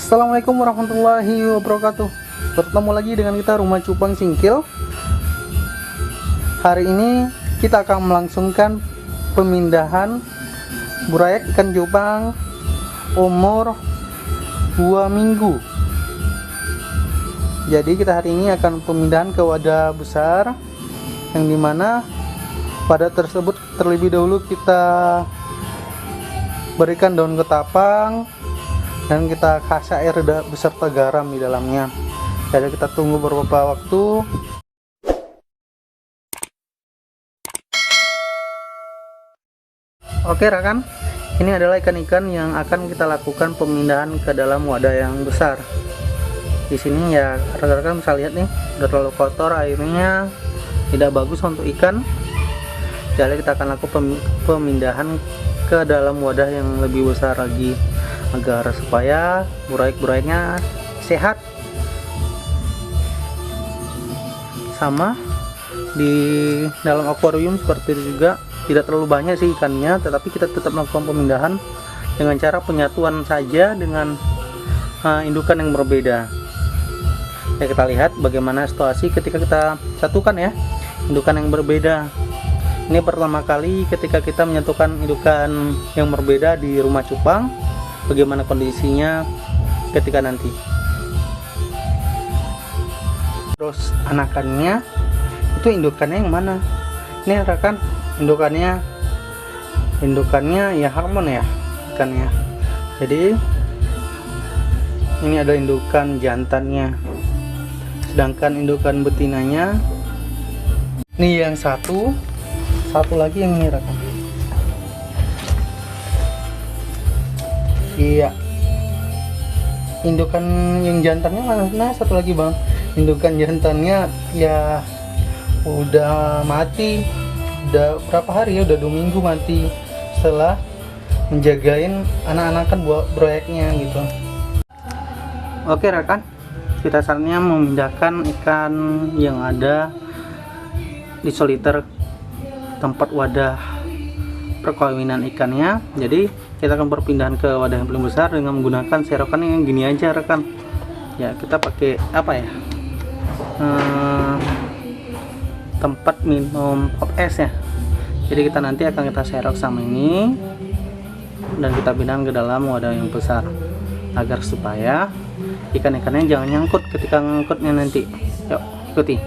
Assalamualaikum warahmatullahi wabarakatuh. Bertemu lagi dengan kita Rumah Cupang Singkil. Hari ini kita akan melangsungkan pemindahan burayak ikan cupang umur 2 minggu. Jadi kita hari ini akan pemindahan ke wadah besar, yang dimana wadah tersebut terlebih dahulu kita berikan daun ketapang dan kita kasih air beserta garam di dalamnya. Jadi kita tunggu beberapa waktu. Oke rekan, ini adalah ikan-ikan yang akan kita lakukan pemindahan ke dalam wadah yang besar. Di sini ya rekan-rekan bisa lihat nih, udah terlalu kotor, airnya tidak bagus untuk ikan. Jadi kita akan lakukan pemindahan ke dalam wadah yang lebih besar lagi, agar supaya buraik-buraiknya sehat. Sama di dalam akuarium seperti itu juga, tidak terlalu banyak sih ikannya, tetapi kita tetap melakukan pemindahan dengan cara penyatuan saja dengan indukan yang berbeda. Ya, kita lihat bagaimana situasi ketika kita satukan ya indukan yang berbeda. Ini pertama kali ketika kita menyatukan indukan yang berbeda di Rumah Cupang. Bagaimana kondisinya ketika nanti. Terus anakannya itu indukannya yang mana? Ini rekan, indukannya ya harmon ya ikannya. Jadi ini ada indukan jantannya, sedangkan indukan betinanya ini yang satu lagi yang ini rekan. Iya, indukan yang jantannya mana? Nah, satu lagi bang, indukan jantannya ya udah mati, udah berapa hari ya, udah 2 minggu mati setelah menjagain anak-anakan buat proyeknya gitu. Oke rekan, kita saatnya memindahkan ikan yang ada di soliter tempat wadah perkawinan ikannya. Jadi kita akan berpindahan ke wadah yang paling besar dengan menggunakan serokan yang gini aja rekan. Ya kita pakai apa ya, tempat minum pop es ya. Jadi kita nanti akan kita serok sama ini dan kita pindahkan ke dalam wadah yang besar, agar supaya ikan-ikannya jangan nyangkut ketika ngangkutnya nanti. Yuk ikuti.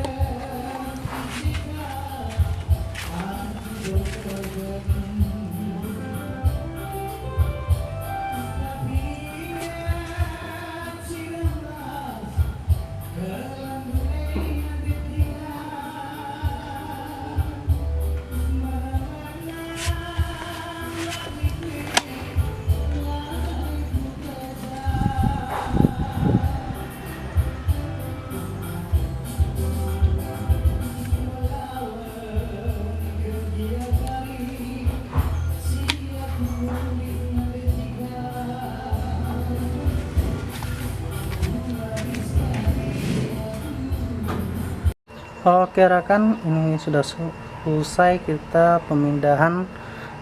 Oke rekan, ini sudah selesai kita pemindahan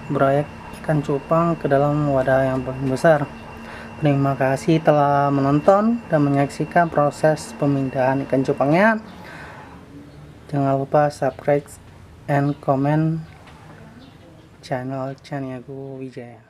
burayak ikan cupang ke dalam wadah yang paling besar. Terima kasih telah menonton dan menyaksikan proses pemindahan ikan cupangnya. Jangan lupa subscribe and comment channel Chaniago Wijaya.